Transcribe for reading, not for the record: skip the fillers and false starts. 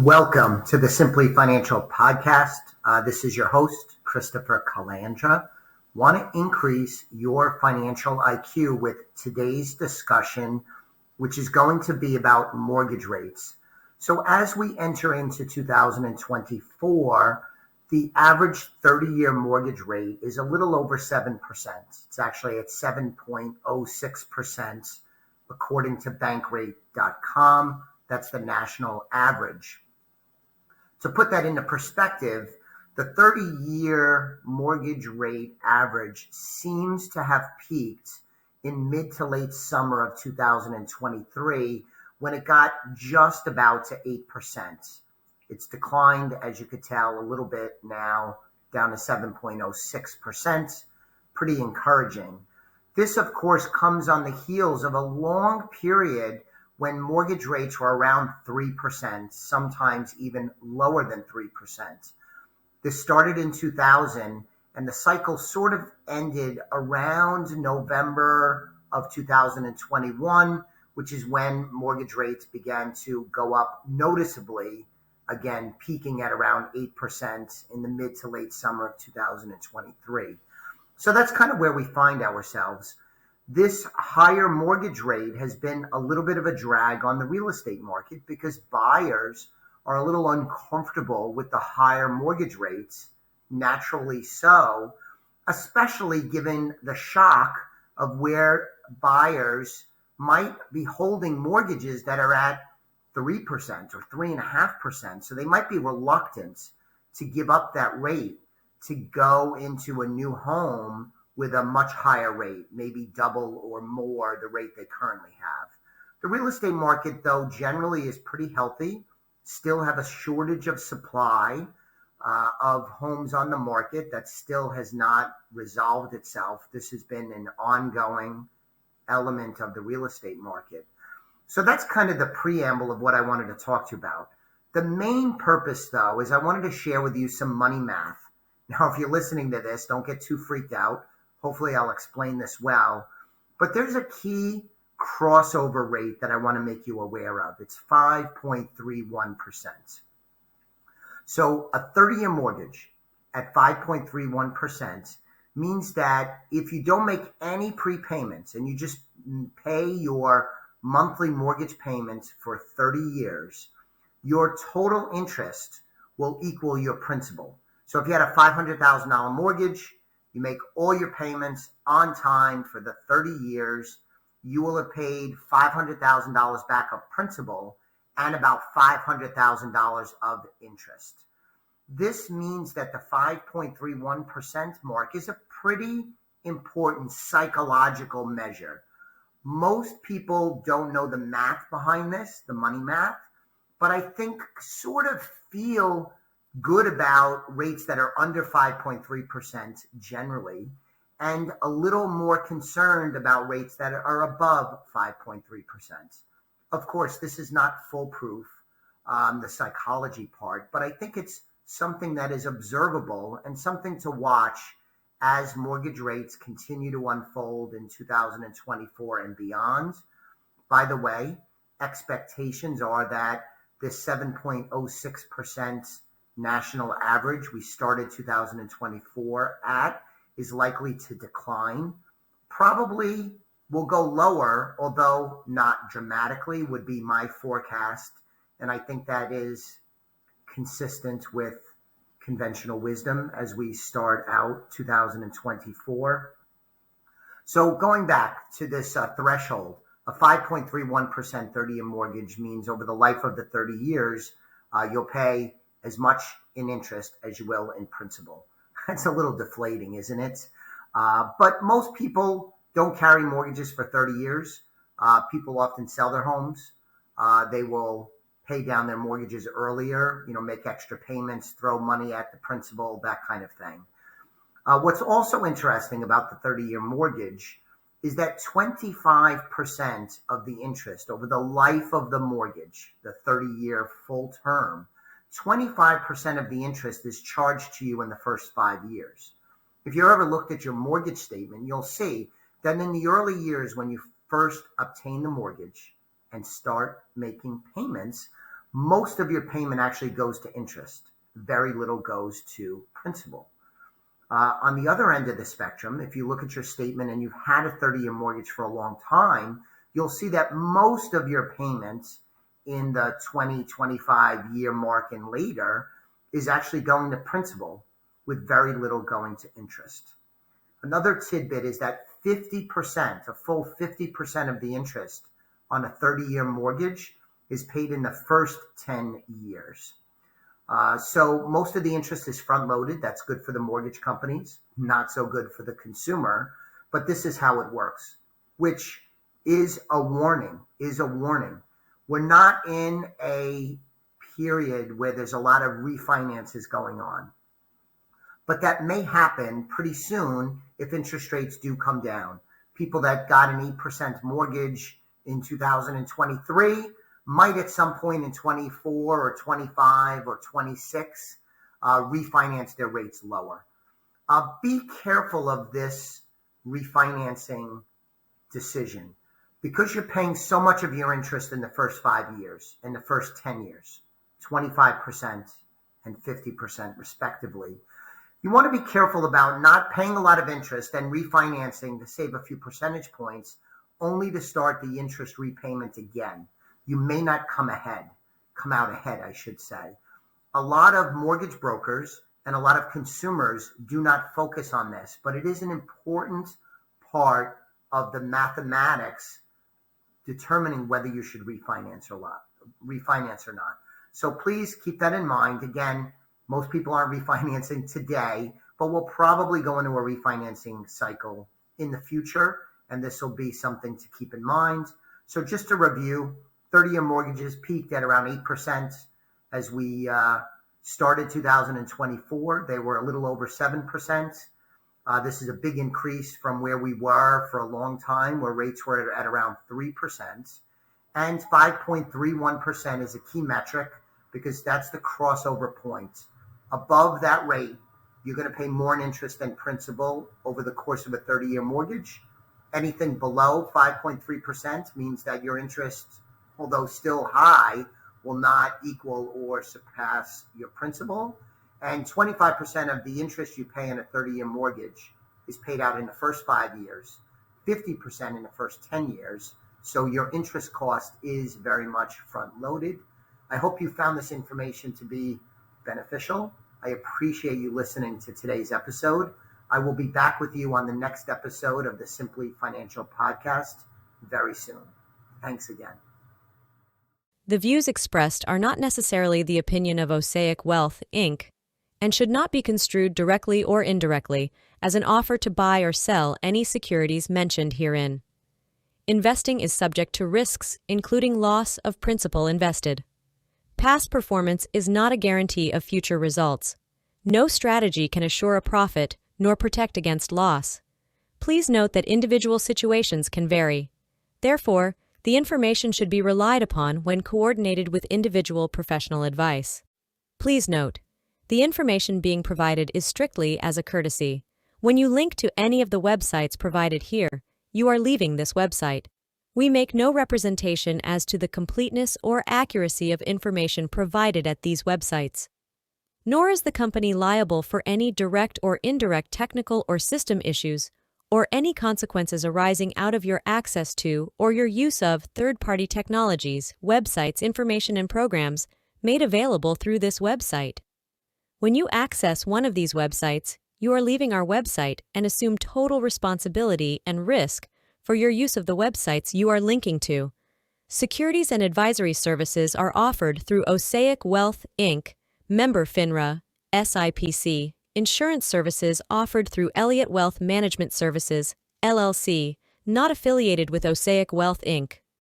Welcome to the Simply Financial Podcast. This is your host, Christopher Calandra. Want to increase your financial IQ with today's discussion, which is going to be about mortgage rates. So as we enter into 2024, the average 30-year mortgage rate is a little over 7%. It's actually at 7.06%, according to bankrate.com. That's the national average. To put that into perspective, the 30-year mortgage rate average seems to have peaked in mid to late summer of 2023 when it got just about to 8%. It's declined, as you could tell, a little bit now, down to 7.06%. Pretty encouraging. This, of course, comes on the heels of a long period when mortgage rates were around 3%, sometimes even lower than 3%. This started in 2000, and the cycle sort of ended around November of 2021, which is when mortgage rates began to go up noticeably, again, peaking at around 8% in the mid to late summer of 2023. So that's kind of where we find ourselves. This higher mortgage rate has been a little bit of a drag on the real estate market because buyers are a little uncomfortable with the higher mortgage rates, naturally so, especially given the shock of where buyers might be holding mortgages that are at 3% or 3.5%. So they might be reluctant to give up that rate to go into a new home with a much higher rate, maybe double or more the rate they currently have. The real estate market, though, generally is pretty healthy, still have a shortage of supply of homes on the market that still has not resolved itself. This has been an ongoing element of the real estate market. So that's kind of the preamble of what I wanted to talk to you about. The main purpose, though, is I wanted to share with you some money math. Now, if you're listening to this, don't get too freaked out. Hopefully I'll explain this well, but there's a key crossover rate that I want to make you aware of. It's 5.31%. So a 30-year mortgage at 5.31% means that if you don't make any prepayments and you just pay your monthly mortgage payments for 30 years, your total interest will equal your principal. So if you had a $500,000 mortgage, you make all your payments on time for the 30 years, you will have paid $500,000 back of principal and about $500,000 of interest. This means that the 5.31% mark is a pretty important psychological measure. Most people don't know the math behind this, the money math, but I think sort of feel good about rates that are under 5.3% generally, and a little more concerned about rates that are above 5.3%. Of course, this is not foolproof, the psychology part, but I think it's something that is observable and something to watch as mortgage rates continue to unfold in 2024 and beyond. By the way, expectations are that this 7.06% national average we started 2024 at is likely to decline. Probably will go lower, although not dramatically, would be my forecast. And I think that is consistent with conventional wisdom as we start out 2024. So going back to this threshold, a 5.31% 30-year mortgage means over the life of the 30 years, you'll pay as much in interest as you will in principal. That's a little deflating, isn't it? But most people don't carry mortgages for 30 years. People often sell their homes. They will pay down their mortgages earlier, make extra payments, throw money at the principal, that kind of thing. What's also interesting about the 30-year mortgage is that 25% of the interest over the life of the mortgage, the 30-year full term, 25% of the interest is charged to you in the first 5 years. If you ever looked at your mortgage statement, you'll see that in the early years when you first obtain the mortgage and start making payments, most of your payment actually goes to interest. Very little goes to principal. On the other end of the spectrum, if you look at your statement and you've had a 30-year mortgage for a long time, you'll see that most of your payments in the 20, 25-year mark and later is actually going to principal with very little going to interest. Another tidbit is that 50%, a full 50% of the interest on a 30-year mortgage is paid in the first 10 years. So most of the interest is front-loaded. That's good for the mortgage companies, not so good for the consumer. But this is how it works, which is a warning, We're not in a period where there's a lot of refinances going on. But that may happen pretty soon if interest rates do come down. People that got an 8% mortgage in 2023 might at some point in 24 or 25 or 26 refinance their rates lower. Be careful of this refinancing decision because you're paying so much of your interest in the first 5 years, in the first 10 years, 25% and 50% respectively. You want to be careful about not paying a lot of interest and refinancing to save a few percentage points only to start the interest repayment again. You may not come out ahead, I should say. A lot of mortgage brokers and a lot of consumers do not focus on this, but it is an important part of the mathematics determining whether you should refinance or not. So please keep that in mind. Again, most people aren't refinancing today, but we'll probably go into a refinancing cycle in the future, and this will be something to keep in mind. So just to review, 30-year mortgages peaked at around 8% as we started 2024. They were a little over 7%. This is a big increase from where we were for a long time, where rates were at around 3%. And 5.31% is a key metric because that's the crossover point. Above that rate, you're going to pay more in interest than principal over the course of a 30-year mortgage. Anything below 5.3% means that your interest, although still high, will not equal or surpass your principal. And 25% of the interest you pay in a 30-year mortgage is paid out in the first 5 years, 50% in the first 10 years. So your interest cost is very much front-loaded. I hope you found this information to be beneficial. I appreciate you listening to today's episode. I will be back with you on the next episode of the Simply Financial Podcast very soon. Thanks again. The views expressed are not necessarily the opinion of Osaic Wealth, Inc., and should not be construed directly or indirectly as an offer to buy or sell any securities mentioned herein. Investing is subject to risks, including loss of principal invested. Past performance is not a guarantee of future results. No strategy can assure a profit nor protect against loss. Please note that individual situations can vary. Therefore, the information should be relied upon when coordinated with individual professional advice. Please note, the information being provided is strictly as a courtesy. When you link to any of the websites provided here, you are leaving this website. We make no representation as to the completeness or accuracy of information provided at these websites. Nor is the company liable for any direct or indirect technical or system issues or any consequences arising out of your access to or your use of third-party technologies, websites, information, and programs made available through this website. When you access one of these websites, you are leaving our website and assume total responsibility and risk for your use of the websites you are linking to. Securities and advisory services are offered through Osaic Wealth, Inc., member FINRA, SIPC. Insurance services offered through Elliott Wealth Management Services, LLC, not affiliated with Osaic Wealth, Inc.